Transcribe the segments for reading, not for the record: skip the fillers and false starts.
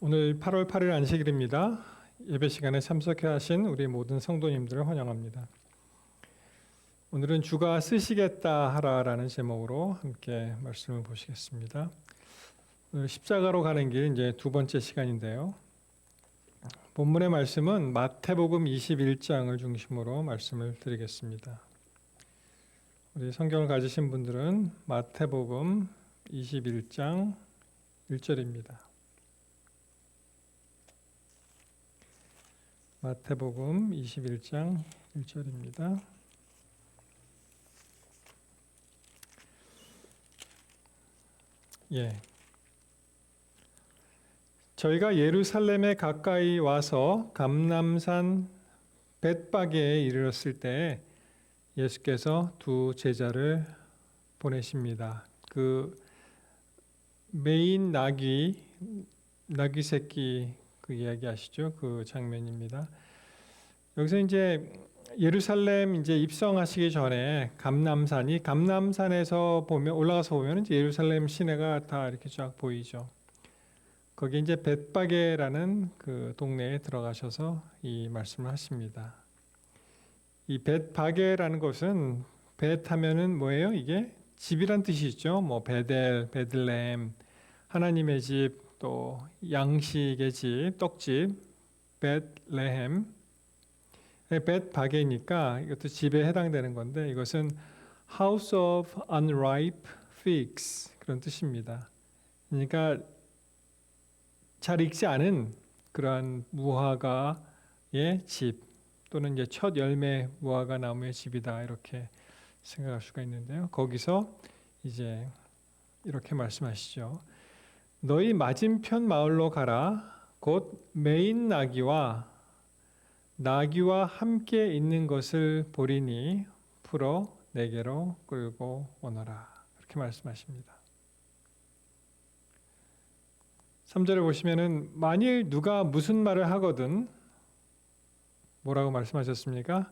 오늘 8월 8일 안식일입니다. 예배 시간에 참석해 하신 우리 모든 성도님들을 환영합니다. 오늘은 주가 쓰시겠다 하라라는 제목으로 함께 말씀을 보시겠습니다. 오늘 십자가로 가는 길 이제 두 번째 시간인데요. 본문의 말씀은 마태복음 21장을 중심으로 말씀을 드리겠습니다. 우리 성경을 가지신 분들은 마태복음 21장 1절입니다. 마태복음 21장 1절입니다. 저희가 예루살렘에 가까이 와서 감람산 벳바게에 이르렀을 때 예수께서 두 제자를 보내십니다. 그 메인 나귀 새끼 그 이야기 아시죠? 그 장면입니다. 여기서 이제 예루살렘 이제 입성하시기 전에 감람산에서 보면 올라가서 보면 이제 예루살렘 시내가 다 이렇게 쫙 보이죠. 거기 이제 벳바게라는 그 동네에 들어가셔서 이 말씀을 하십니다. 이 벳바게라는 것은 벳 하면은 뭐예요? 이게 집이란 뜻이죠. 뭐 베델, 베들레헴, 하나님의 집, 또 양식의 집, 떡집, 벳레헴, 벳바게니까 이것도 집에 해당되는 건데 이것은 House of Unripe Figs 그런 뜻입니다. 그러니까 잘 익지 않은 그러한 무화과의 집 또는 이제 첫 열매 무화과 나무의 집이다 이렇게 생각할 수가 있는데요. 거기서 이제 이렇게 말씀하시죠. 너희 맞은편 마을로 가라. 곧 메인 나귀와 함께 있는 것을 보리니 풀어 내게로 끌고 오너라. 그렇게 말씀하십니다. 3절에 보시면은 만일 누가 무슨 말을 하거든 뭐라고 말씀하셨습니까?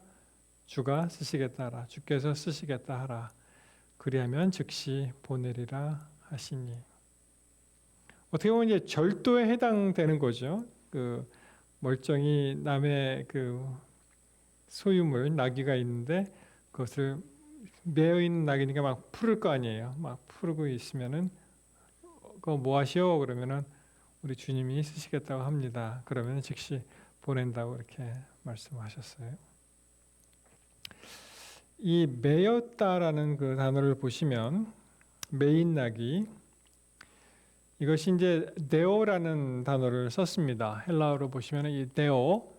주가 쓰시겠다 하라. 주께서 쓰시겠다 하라. 그리하면 즉시 보내리라 하시니. 어떻게 보면 이제 절도에 해당되는 거죠. 그 멀쩡히 남의 그 소유물 나귀가 있는데 그것을 매여 있는 나귀니까 막 풀을 거 아니에요. 막 풀고 있으면은 그거 뭐 하시오? 그러면은 우리 주님이 쓰시겠다고 합니다. 그러면 즉시 보낸다고 이렇게 말씀하셨어요. 이 매였다라는 그 단어를 보시면 메인 나귀 이것이 이제 데오라는 단어를 썼습니다. 헬라어로 보시면 이 데오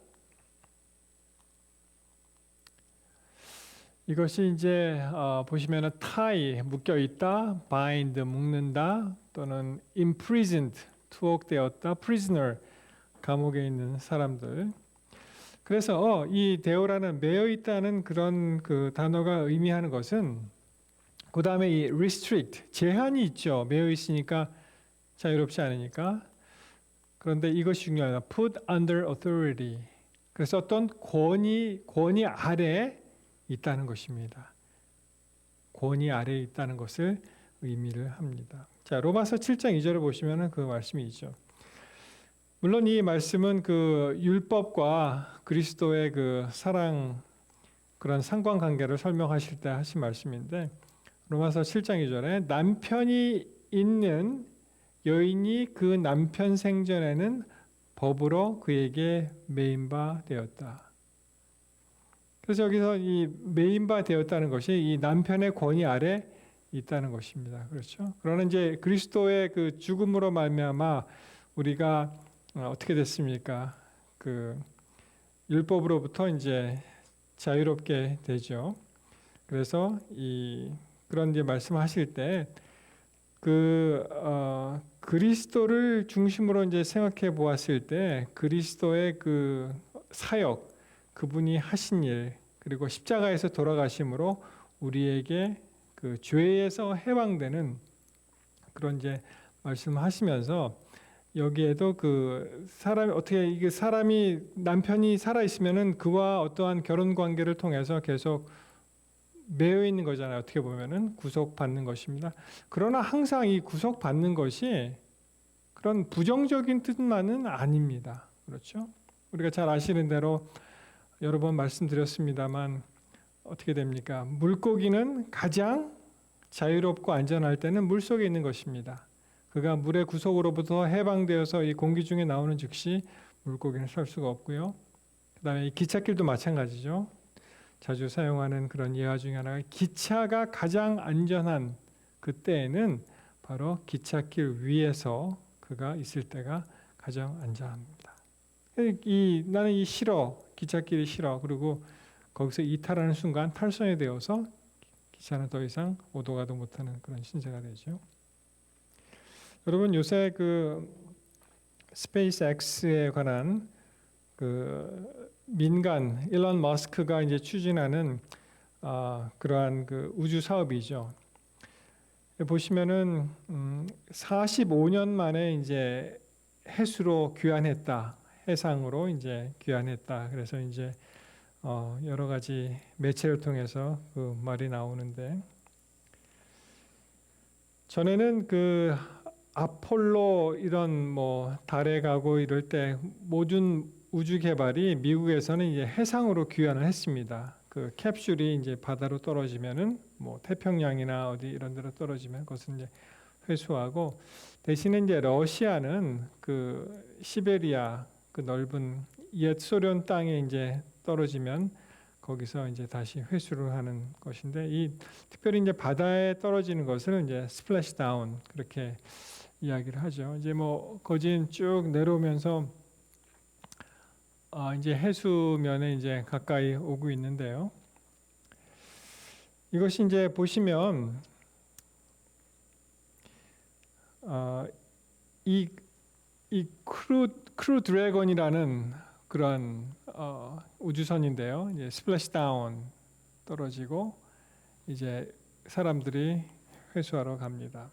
이것이 이제 보시면 tie 묶여 있다, bind 묶는다 또는 imprisoned 투옥되었다, prisoner 감옥에 있는 사람들. 그래서 이 데오라는 매여 있다는 그런 그 단어가 의미하는 것은 그 다음에 이 restrict 제한이 있죠. 매여 있으니까 자유롭지 않으니까. 그런데 이것이 중요하다. Put under authority. 그래서 어떤 권위 아래 있다는 것입니다. 권위 아래 있다는 것을 의미를 합니다. 자, 로마서 7장 2절을 보시면 그 말씀이 있죠. 물론 이 말씀은 그 율법과 그리스도의 그 사랑 그런 상관관계를 설명하실 때 하신 말씀인데 로마서 7장 2절에 남편이 있는 여인이 그 남편 생전에는 법으로 그에게 매인 바 되었다. 그래서 여기서 이 매인 바 되었다는 것이 이 남편의 권위 아래 있다는 것입니다. 그렇죠? 그러나 이제 그리스도의 그 죽음으로 말미암아 우리가 어떻게 됐습니까? 그 율법으로부터 이제 자유롭게 되죠. 그래서 그런 이제 말씀하실 때 그리스도를 중심으로 이제 생각해 보았을 때 그리스도의 그 사역, 그분이 하신 일, 그리고 십자가에서 돌아가심으로 우리에게 그 죄에서 해방되는 그런 이제 말씀하시면서 여기에도 그 사람이 남편이 살아 있으면은 그와 어떠한 결혼 관계를 통해서 계속 매여 있는 거잖아요. 어떻게 보면은 구속받는 것입니다. 그러나 항상 이 구속받는 것이 그런 부정적인 뜻만은 아닙니다. 그렇죠? 우리가 잘 아시는 대로 여러 번 말씀드렸습니다만 어떻게 됩니까? 물고기는 가장 자유롭고 안전할 때는 물속에 있는 것입니다. 그가 물의 구속으로부터 해방되어서 이 공기 중에 나오는 즉시 물고기는 살 수가 없고요. 그다음에 이 기찻길도 마찬가지죠. 자주 사용하는 그런 예화 중에 하나가 기차가 가장 안전한 그때에는 바로 기찻길 위에서 그가 있을 때가 가장 안전합니다. 나는 이 싫어, 기찻길이 싫어. 그리고 거기서 이탈하는 순간 탈선이 되어서 기차는 더 이상 오도 가도 못하는 그런 신세가 되죠. 여러분 요새 그 스페이스X에 관한 그 민간 일론 머스크가 이제 추진하는 그러한 그 우주 사업이죠. 보시면은 45년 만에 이제 해수로 귀환했다, 해상으로 이제 귀환했다. 그래서 이제 여러 가지 매체를 통해서 그 말이 나오는데 전에는 그 아폴로 이런 뭐 달에 가고 이럴 때 모든 우주 개발이 미국에서는 이제 해상으로 귀환을 했습니다. 그 캡슐이 이제 바다로 떨어지면은 뭐 태평양이나 어디 이런 데로 떨어지면 그것은 이제 회수하고 대신에 이제 러시아는 그 시베리아 그 넓은 옛 소련 땅에 이제 떨어지면 거기서 이제 다시 회수를 하는 것인데 이 특별히 이제 바다에 떨어지는 것을 이제 스플래시 다운 그렇게 이야기를 하죠. 이제 뭐 거진 쭉 내려오면서 이제 해수면에 이제 가까이 오고 있는데요. 이것이 이제 보시면 이 크루 드래곤이라는 그런 우주선인데요. 이제 스플래시 다운 떨어지고 이제 사람들이 회수하러 갑니다.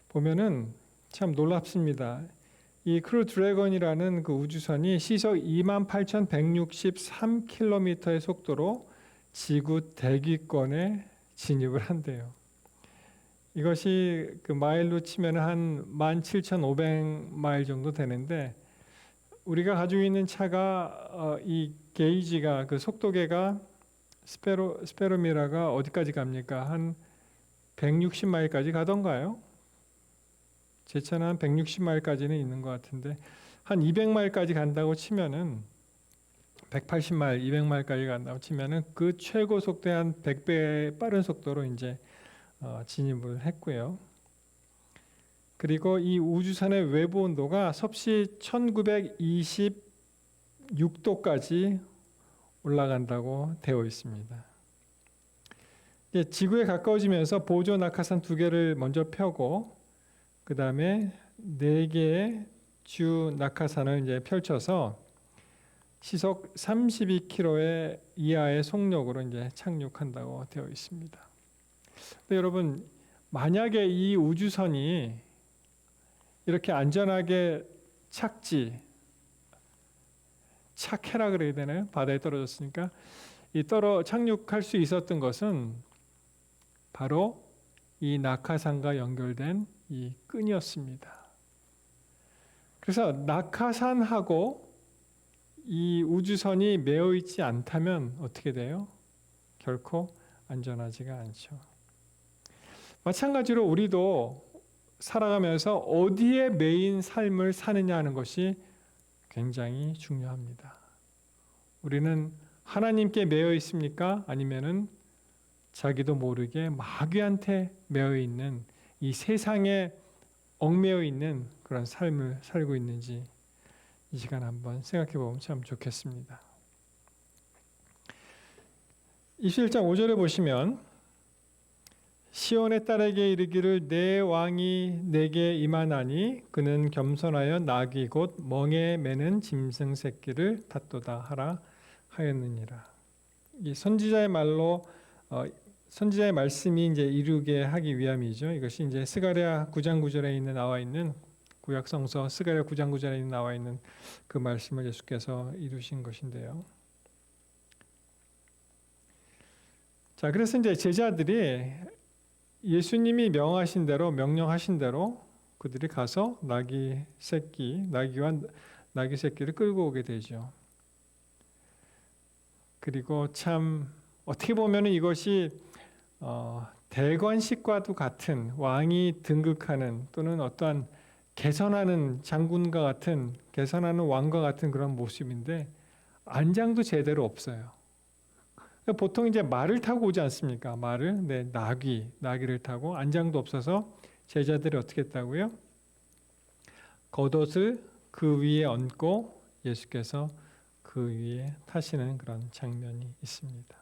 보면은 참 놀랍습니다. 이 크루 드래곤이라는 그 우주선이 시속 28,163km의 속도로 지구 대기권에 진입을 한대요. 이것이 그 마일로 치면 한 17,500마일 정도 되는데 우리가 가지고 있는 차가 이 게이지가 그 속도계가 스페로미라가 어디까지 갑니까? 한 160마일까지 가던가요? 제 차는 한 160마일까지는 있는 것 같은데 한 200마일까지 간다고 치면은 180마일, 200마일까지 간다고 치면은 그 최고 속도의 한 100배 빠른 속도로 이제 진입을 했고요. 그리고 이 우주선의 외부 온도가 섭씨 1926도까지 올라간다고 되어 있습니다. 지구에 가까워지면서 보조 낙하산 2개를 먼저 펴고 그 다음에 4개의 주 낙하산을 이제 펼쳐서 시속 32km 이하의 속력으로 이제 착륙한다고 되어 있습니다. 근데 여러분 만약에 이 우주선이 이렇게 안전하게 착해라 그래야 되나요? 바다에 떨어졌으니까 착륙할 수 있었던 것은 바로 이 낙하산과 연결된 이 끈이었습니다. 그래서 낙하산하고 이 우주선이 매어 있지 않다면 어떻게 돼요? 결코 안전하지가 않죠. 마찬가지로 우리도 살아가면서 어디에 매인 삶을 사느냐 하는 것이 굉장히 중요합니다. 우리는 하나님께 매여 있습니까? 아니면은 자기도 모르게 마귀한테 매여 있는 이 세상에 얽매여 있는 그런 삶을 살고 있는지 이 시간 한번 생각해 보면 참 좋겠습니다. 21장 5절에 보시면 시온의 딸에게 이르기를 내 왕이 내게 임하나니 그는 겸손하여 나귀 곧 멍에 매는 짐승 새끼를 탔도다 하라 하였느니라. 이 선지자의 말로 선지자의 말씀이 이제 이루게 하기 위함이죠. 이것이 이제 스가랴 9장 9절에 나와 있는 구약 성서 스가랴 9장 9절에 나와 있는 그 말씀을 예수께서 이루신 것인데요. 자, 그래서 이제 제자들이 예수님이 명령하신 대로 그들이 가서 나귀와 나귀 새끼를 끌고 오게 되죠. 그리고 참 어떻게 보면 이것이 대관식과도 같은, 왕이 등극하는 또는 어떠한 개선하는 장군과 같은, 개선하는 왕과 같은 그런 모습인데 안장도 제대로 없어요. 보통 이제 말을 타고 오지 않습니까? 네, 나귀를 타고 안장도 없어서 제자들이 어떻게 했다고요? 겉옷을 그 위에 얹고 예수께서 그 위에 타시는 그런 장면이 있습니다.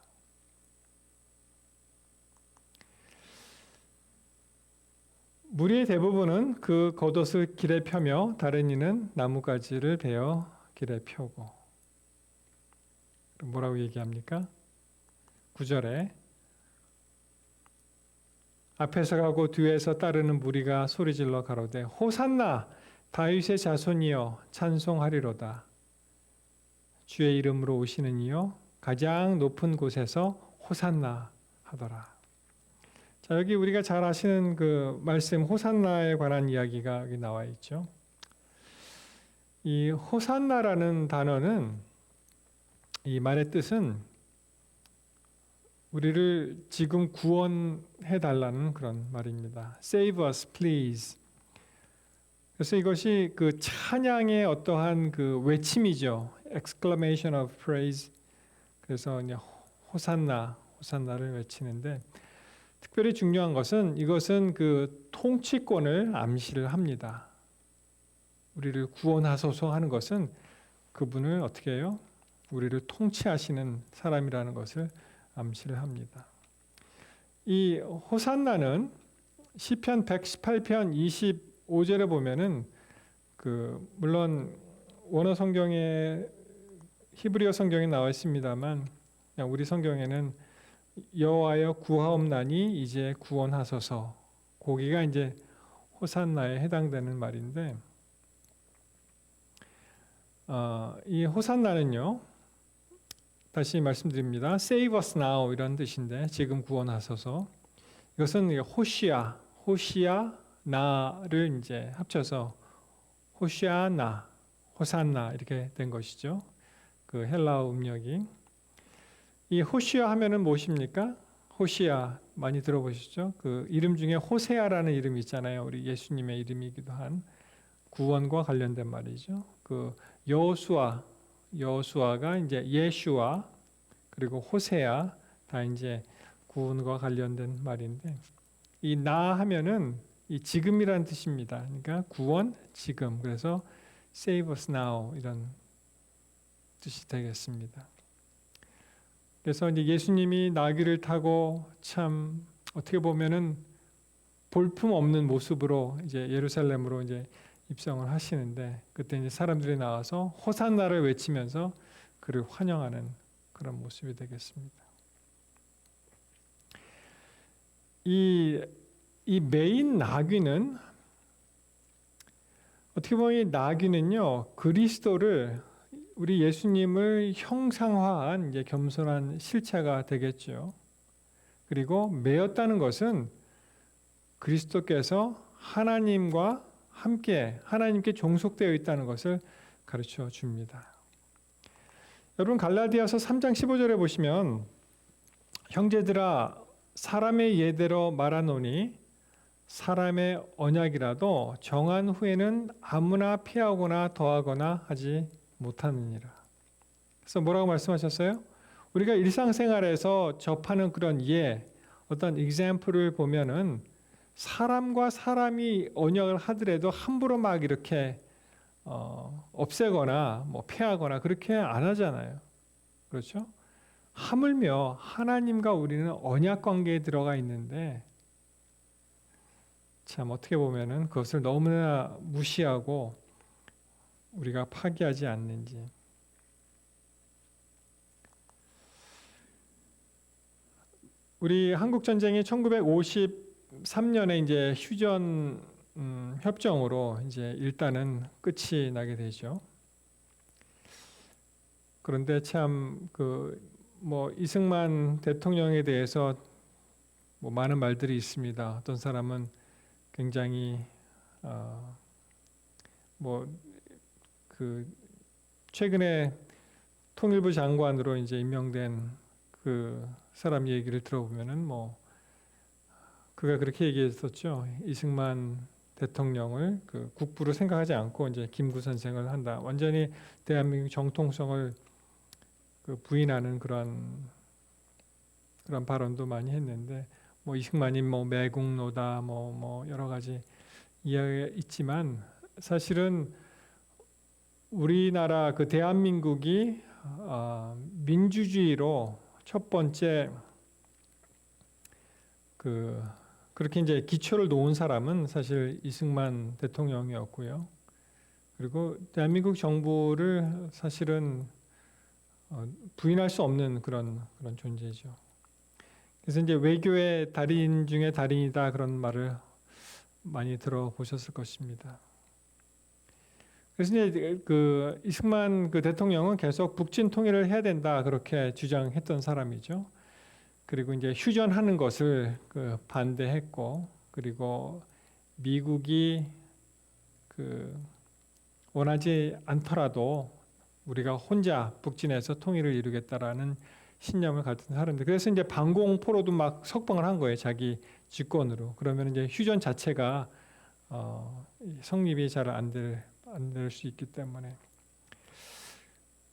무리의 대부분은 그 겉옷을 길에 펴며 다른 이는 나뭇가지를 베어 길에 펴고. 뭐라고 얘기합니까? 9절에 앞에서 가고 뒤에서 따르는 무리가 소리질러 가로되 호산나 다윗의 자손이여 찬송하리로다. 주의 이름으로 오시는 이여 가장 높은 곳에서 호산나 하더라. 자, 여기 우리가 잘 아시는 그 말씀 호산나에 관한 이야기가 여기 나와 있죠. 이 호산나라는 단어는 이 말의 뜻은 우리를 지금 구원해 달라는 그런 말입니다. Save us, please. 그래서 이것이 그 찬양의 어떠한 그 외침이죠. Exclamation of praise. 그래서 이제 호산나를 외치는데 특별히 중요한 것은 이것은 그 통치권을 암시를 합니다. 우리를 구원하소서 하는 것은 그분을 어떻게 해요? 우리를 통치하시는 사람이라는 것을 암시를 합니다. 이 호산나는 시편 118편 25절에 보면은 물론 원어 성경에 히브리어 성경에 나와 있습니다만 그냥 우리 성경에는 여호와여 구하옵나니 이제 구원하소서. 거기가 이제 호산나에 해당되는 말인데 이 호산나는요. 다시 말씀드립니다. Save us now 이런 뜻인데 지금 구원하소서. 이것은 호시아 나를 이제 합쳐서 호시아나, 호산나 이렇게 된 것이죠. 그 헬라어 음력이. 이 호시아 하면은 무엇입니까? 호시아 많이 들어보셨죠? 그 이름 중에 호세아라는 이름이 있잖아요. 우리 예수님의 이름이기도 한 구원과 관련된 말이죠. 그 여호수아가 이제 예슈아 그리고 호세아 다 이제 구원과 관련된 말인데 이 나 하면은 이 지금이라는 뜻입니다. 그러니까 구원 지금. 그래서 save us now 이런 뜻이 되겠습니다. 그래서 이제 예수님이 나귀를 타고 참 어떻게 보면은 볼품 없는 모습으로 이제 예루살렘으로 이제 입성을 하시는데 그때 이제 사람들이 나와서 호산나를 외치면서 그를 환영하는 그런 모습이 되겠습니다. 이 메인 나귀는 어떻게 보면 이 나귀는요 그리스도를 우리 예수님을 형상화한 이제 겸손한 실체가 되겠죠. 그리고 매였다는 것은 그리스도께서 하나님과 함께 하나님께 종속되어 있다는 것을 가르쳐 줍니다. 여러분 갈라디아서 3장 15절에 보시면 형제들아 사람의 예대로 말하노니 사람의 언약이라도 정한 후에는 아무나 피하거나 더하거나 하지 못하느니라. 그래서 뭐라고 말씀하셨어요? 우리가 일상생활에서 접하는 그런 어떤 example을 보면은 사람과 사람이 언약을 하더라도 함부로 막 이렇게 없애거나 뭐 폐하거나 그렇게 안 하잖아요. 그렇죠? 하물며 하나님과 우리는 언약 관계에 들어가 있는데 참 어떻게 보면은 그것을 너무나 무시하고 우리가 파기하지 않는지. 우리 한국 전쟁이 1953년에 이제 휴전 협정으로 이제 일단은 끝이 나게 되죠. 그런데 참 뭐 이승만 대통령에 대해서 뭐 많은 말들이 있습니다. 어떤 사람은 굉장히 뭐 그 최근에 통일부 장관으로 이제 임명된 그 사람 얘기를 들어보면은 뭐 그가 그렇게 얘기했었죠. 이승만 대통령을 그 국부로 생각하지 않고 이제 김구 선생을 한다. 완전히 대한민국 정통성을 그 부인하는 그런 발언도 많이 했는데 뭐 이승만이 뭐 매국노다 뭐 여러 가지 이야기가 있지만 사실은 우리나라 그 대한민국이 민주주의로 첫 번째 그렇게 이제 기초를 놓은 사람은 사실 이승만 대통령이었고요. 그리고 대한민국 정부를 사실은 부인할 수 없는 그런 존재죠. 그래서 이제 외교의 달인 중에 달인이다 그런 말을 많이 들어보셨을 것입니다. 그래서 이제 그 이승만 그 대통령은 계속 북진 통일을 해야 된다 그렇게 주장했던 사람이죠. 그리고 이제 휴전하는 것을 그 반대했고, 그리고 미국이 그 원하지 않더라도 우리가 혼자 북진해서 통일을 이루겠다라는 신념을 가진 사람들. 그래서 이제 방공포로도 막 석방을 한 거예요, 자기 직권으로. 그러면 이제 휴전 자체가 성립이 잘 안 될 수 있기 때문에.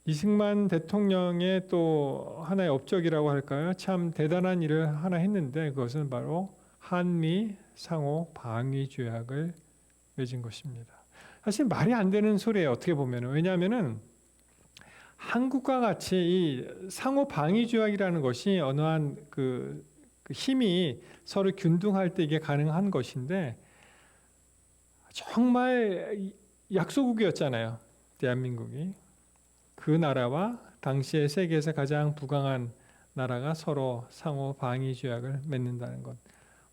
이승만 대통령의 또 하나의 업적이라고 할까요? 참 대단한 일을 하나 했는데 그것은 바로 한미 상호 방위 조약을 맺은 것입니다. 사실 말이 안 되는 소리예요, 어떻게 보면. 왜냐하면은 한국과 같이 이 상호 방위 조약이라는 것이 어느 한 그 힘이 서로 균등할 때 이게 가능한 것인데 정말 약소국이었잖아요, 대한민국이. 그 나라와 당시에 세계에서 가장 부강한 나라가 서로 상호 방위 조약을 맺는다는 것.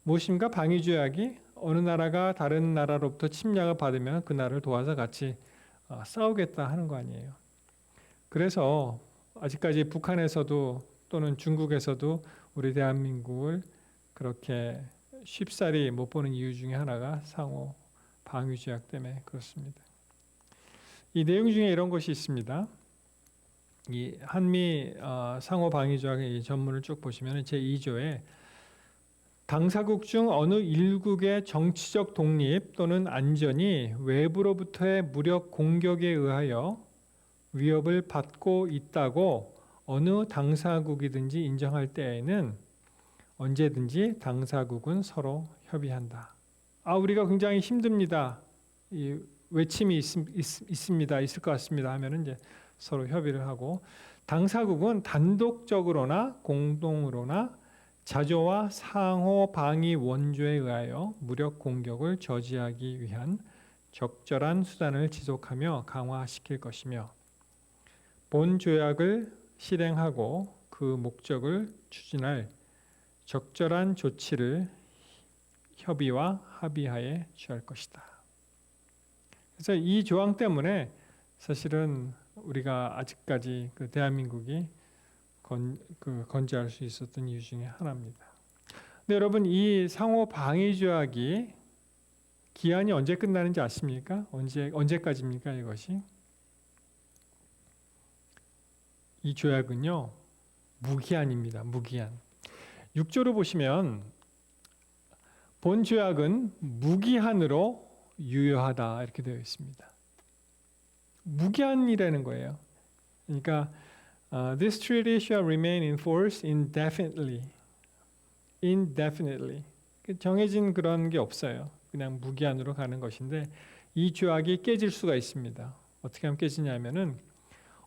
무엇인가 방위 조약이 어느 나라가 다른 나라로부터 침략을 받으면 그 나라를 도와서 같이 싸우겠다 하는 거 아니에요. 그래서 아직까지 북한에서도 또는 중국에서도 우리 대한민국을 그렇게 쉽사리 못 보는 이유 중에 하나가 상호 방위 조약 때문에 그렇습니다. 이 내용 중에 이런 것이 있습니다. 이 한미 상호 방위 조약의 전문을 쭉 보시면 제2조에 당사국 중 어느 일국의 정치적 독립 또는 안전이 외부로부터의 무력 공격에 의하여 위협을 받고 있다고 어느 당사국이든지 인정할 때에는 언제든지 당사국은 서로 협의한다. 우리가 굉장히 힘듭니다. 이 외침이 있습니다. 있을 것 같습니다. 하면은 이제 서로 협의를 하고, 당사국은 단독적으로나 공동으로나 자조와 상호 방위 원조에 의하여 무력 공격을 저지하기 위한 적절한 수단을 지속하며 강화시킬 것이며, 본 조약을 실행하고 그 목적을 추진할 적절한 조치를 협의와 합의하에 취할 것이다. 그래서 이 조항 때문에 사실은 우리가 아직까지 그 대한민국이 건재할 수 있었던 이유 중에 하나입니다. 근데 여러분, 이 상호 방위 조약이 기한이 언제 끝나는지 아십니까? 언제까지입니까, 이것이? 이 조약은요, 무기한입니다. 무기한. 6조로 보시면 본 조약은 무기한으로 유효하다 이렇게 되어 있습니다. 무기한이라는 거예요. 그러니까 this treaty shall remain in force indefinitely. indefinitely. 정해진 그런 게 없어요. 그냥 무기한으로 가는 것인데 이 조약이 깨질 수가 있습니다. 어떻게 하면 깨지냐면은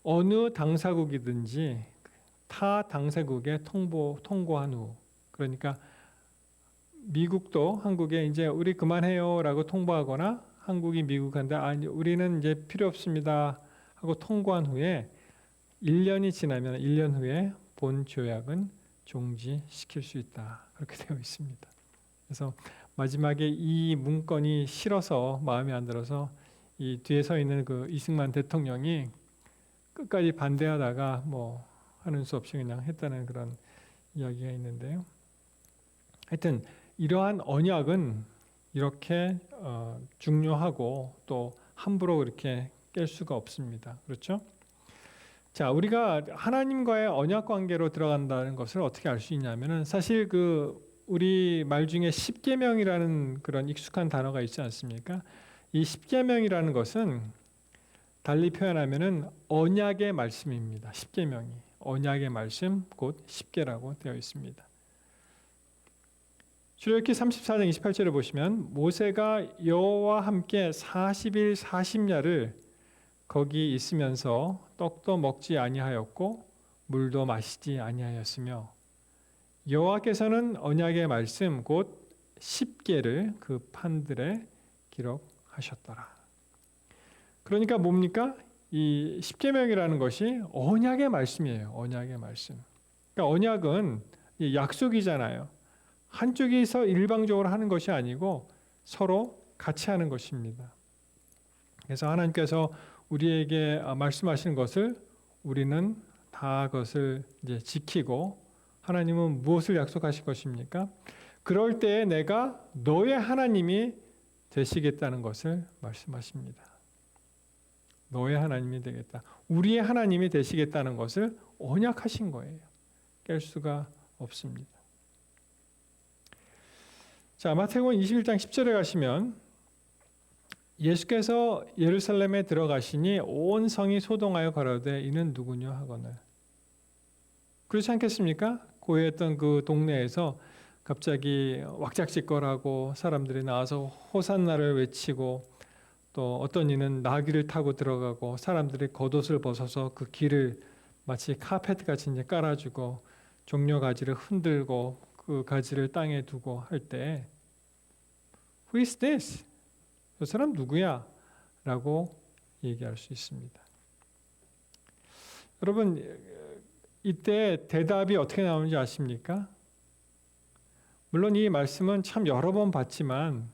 어느 당사국이든지 타 당사국에 통보한 후, 그러니까 미국도 한국에 이제 우리 그만해요라고 통보하거나 한국이 미국한테 우리는 이제 필요 없습니다 하고 통보한 후에 1년이 지나면 1년 후에 본 조약은 종지시킬 수 있다. 그렇게 되어 있습니다. 그래서 마지막에 이 문건이 싫어서 마음에 안 들어서 이 뒤에 서 있는 그 이승만 대통령이 끝까지 반대하다가 뭐 하는 수 없이 그냥 했다는 그런 이야기가 있는데요. 하여튼 이러한 언약은 이렇게 중요하고 또 함부로 그렇게 깰 수가 없습니다. 그렇죠? 자, 우리가 하나님과의 언약 관계로 들어간다는 것을 어떻게 알 수 있냐면은 사실 우리 말 중에 십계명이라는 그런 익숙한 단어가 있지 않습니까? 이 십계명이라는 것은 달리 표현하면은 언약의 말씀입니다. 십계명이 언약의 말씀 곧 십계라고 되어 있습니다. 출애굽기 34장 28절을 보시면 모세가 여호와와 함께 40일 40야를 거기 있으면서 떡도 먹지 아니하였고 물도 마시지 아니하였으며 여호와께서는 언약의 말씀 곧 십계를 그 판들에 기록하셨더라. 그러니까 뭡니까? 이 십계명이라는 것이 언약의 말씀이에요. 언약의 말씀. 그러니까 언약은 약속이잖아요. 한쪽에서 일방적으로 하는 것이 아니고 서로 같이 하는 것입니다. 그래서 하나님께서 우리에게 말씀하시는 것을 우리는 다 그것을 이제 지키고 하나님은 무엇을 약속하실 것입니까? 그럴 때에 내가 너의 하나님이 되시겠다는 것을 말씀하십니다. 너의 하나님이 되겠다. 우리의 하나님이 되시겠다는 것을 언약하신 거예요. 깰 수가 없습니다. 자, 마태복음 21장 10절에 가시면 예수께서 예루살렘에 들어가시니 온 성이 소동하여 가로되 이는 누구냐 하거늘. 그렇지 않겠습니까? 고해했던 그 동네에서 갑자기 왁작지껄하고 사람들이 나와서 호산나를 외치고 또 어떤 이는 나귀를 타고 들어가고 사람들이 겉옷을 벗어서 그 길을 마치 카페트같이 이제 깔아주고 종려 가지를 흔들고 그 가지를 땅에 두고 할 때 Who is this? 저 사람 누구야? 라고 얘기할 수 있습니다. 여러분 이때 대답이 어떻게 나오는지 아십니까? 물론 이 말씀은 참 여러 번 봤지만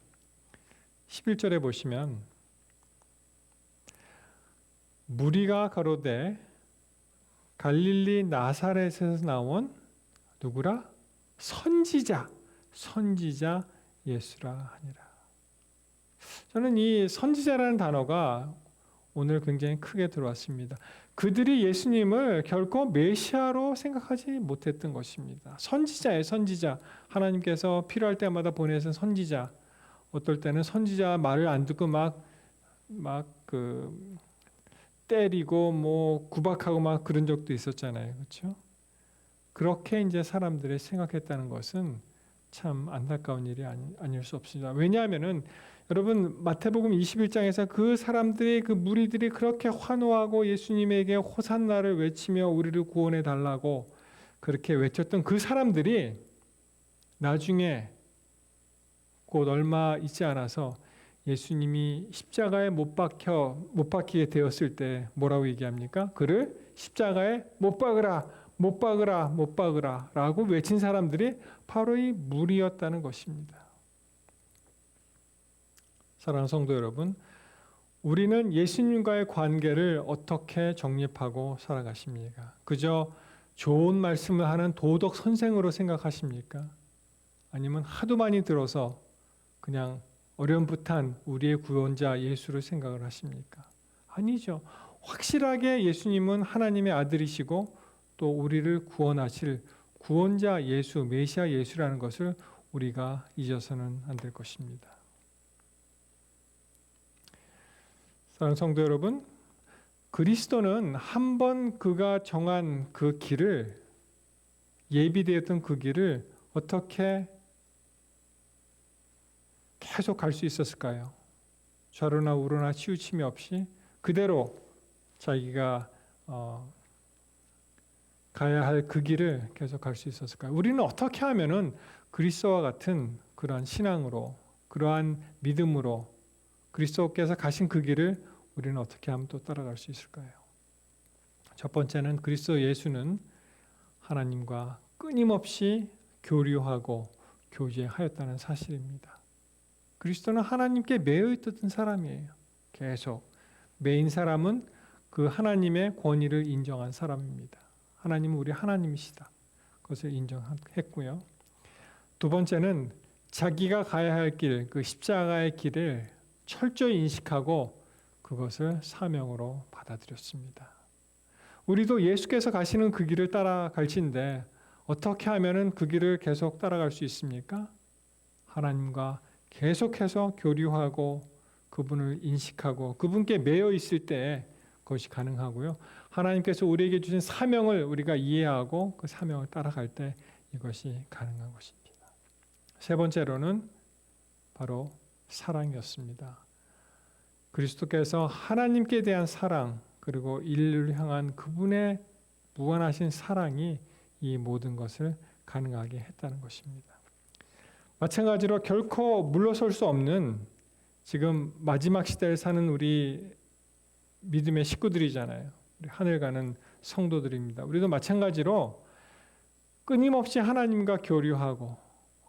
11절에 보시면 무리가 가로되 갈릴리 나사렛에서 나온 누구라? 선지자 예수라 하니라. 저는 이 선지자라는 단어가 오늘 굉장히 크게 들어왔습니다. 그들이 예수님을 결코 메시아로 생각하지 못했던 것입니다. 선지자예요, 선지자. 하나님께서 필요할 때마다 보내신 선지자. 어떨 때는 선지자 말을 안 듣고 막 때리고 뭐 구박하고 막 그런 적도 있었잖아요. 그렇죠? 그렇게 이제 사람들이 생각했다는 것은 참 안타까운 일이 아닐 수 없습니다. 왜냐하면은 여러분 마태복음 21장에서 그 사람들이 그 무리들이 그렇게 환호하고 예수님에게 호산나를 외치며 우리를 구원해 달라고 그렇게 외쳤던 그 사람들이 나중에 곧 얼마 있지 않아서 예수님이 십자가에 못 박히게 되었을 때 뭐라고 얘기합니까? 그를 십자가에 못 박으라 라고 외친 사람들이 바로 이 무리였다는 것입니다. 사랑하는 성도 여러분, 우리는 예수님과의 관계를 어떻게 정립하고 살아가십니까? 그저 좋은 말씀을 하는 도덕 선생으로 생각하십니까? 아니면 하도 많이 들어서 그냥 어렴풋한 우리의 구원자 예수를 생각을 하십니까? 아니죠. 확실하게 예수님은 하나님의 아들이시고 또 우리를 구원하실 구원자 예수, 메시아 예수라는 것을 우리가 잊어서는 안 될 것입니다. 사랑하는 성도 여러분, 그리스도는 한 번 그가 정한 그 길을 예비되었던 그 길을 어떻게 계속 갈 수 있었을까요? 좌로나 우로나 치우침이 없이 그대로 자기가 가야 할 그 길을 계속 갈 수 있었을까요? 우리는 어떻게 하면은 그리스도와 같은 그러한 신앙으로, 그러한 믿음으로 그리스도께서 가신 그 길을 우리는 어떻게 하면 또 따라갈 수 있을까요? 첫 번째는 그리스도 예수는 하나님과 끊임없이 교류하고 교제하였다는 사실입니다. 그리스도는 하나님께 매여 있던 사람이에요. 계속 매인 사람은 그 하나님의 권위를 인정한 사람입니다. 하나님은 우리 하나님이시다. 그것을 인정했고요. 두 번째는 자기가 가야 할 길, 그 십자가의 길을 철저히 인식하고 그것을 사명으로 받아들였습니다. 우리도 예수께서 가시는 그 길을 따라갈진데 어떻게 하면은 그 길을 계속 따라갈 수 있습니까? 하나님과 계속해서 교류하고 그분을 인식하고 그분께 매여 있을 때 그것이 가능하고요. 하나님께서 우리에게 주신 사명을 우리가 이해하고 그 사명을 따라갈 때 이것이 가능한 것입니다. 세 번째로는 바로 사랑이었습니다. 그리스도께서 하나님께 대한 사랑 그리고 인류를 향한 그분의 무한하신 사랑이 이 모든 것을 가능하게 했다는 것입니다. 마찬가지로 결코 물러설 수 없는 지금 마지막 시대를 사는 우리 믿음의 식구들이잖아요. 우리 하늘 가는 성도들입니다. 우리도 마찬가지로 끊임없이 하나님과 교류하고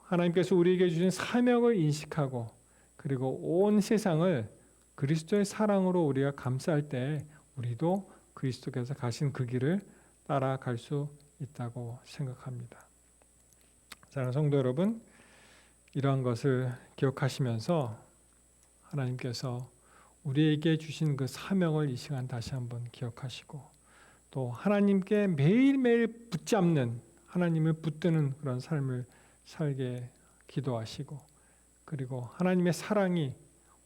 하나님께서 우리에게 주신 사명을 인식하고 그리고 온 세상을 그리스도의 사랑으로 우리가 감싸할 때 우리도 그리스도께서 가신 그 길을 따라갈 수 있다고 생각합니다. 사랑하는 성도 여러분, 이러한 것을 기억하시면서 하나님께서 우리에게 주신 그 사명을 이 시간 다시 한번 기억하시고 또 하나님께 매일매일 붙잡는 하나님을 붙드는 그런 삶을 살게 기도하시고 그리고 하나님의 사랑이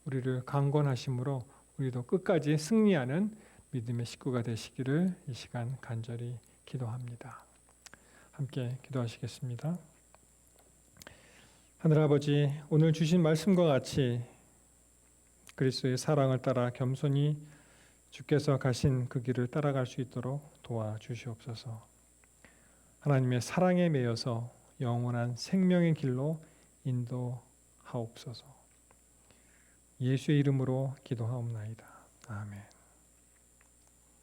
우리를 강권하심으로 우리도 끝까지 승리하는 믿음의 식구가 되시기를 이 시간 간절히 기도합니다. 함께 기도하시겠습니다. 하늘아버지, 오늘 주신 말씀과 같이 그리스도의 사랑을 따라 겸손히 주께서 가신 그 길을 따라갈 수 있도록 도와주시옵소서. 하나님의 사랑에 매여서 영원한 생명의 길로 인도하옵소서. 예수의 이름으로 기도하옵나이다. 아멘.